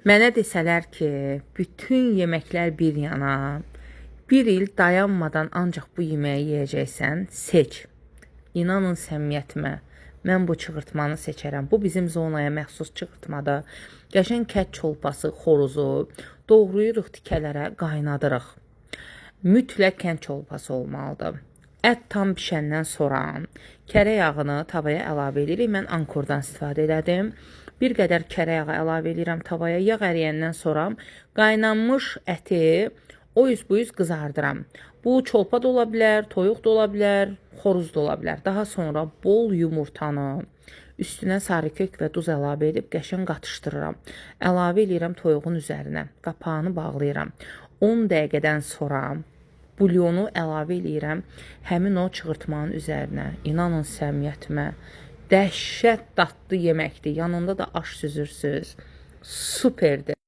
Mənə desələr ki, bütün yeməklər bir yana, bir il dayanmadan ancaq bu yeməyi yeyəcəksən, seç. İnanın səmimiyyətimə, mən bu çığırtmanı seçərəm. Bu bizim zonaya məxsus çığırtmadır. Qəşəng kət çolpası, xoruzu doğrayırıq tikələrə, qaynadırıq. Mütləq kənd çolpası olmalıdır. Ət tam bişəndən sonra kərə yağını tavaya əlavə edirik. Mən ankordan istifadə elədim. Bir qədər kərə yağı əlavə edirəm tavaya. Yağ əriyəndən sonra qaynanmış əti o yüz bu yüz qızardıram. Bu çolpa da ola bilər, toyuq da ola bilər, xoruz da ola bilər. Daha sonra bol yumurtanı üstünə sarı kök və duz əlavə edib qəşəng qatışdırıram. Əlavə edirəm toyuğun üzərinə. Qapağını bağlayıram. 10 dəqiqədən sonra bulyonu əlavə edirəm həmin o çığırtmanın üzərinə. İnanın səmimiyyətimə, dəhşət dadlı yeməkdir. Yanında da aş süzürsüz. Superdir.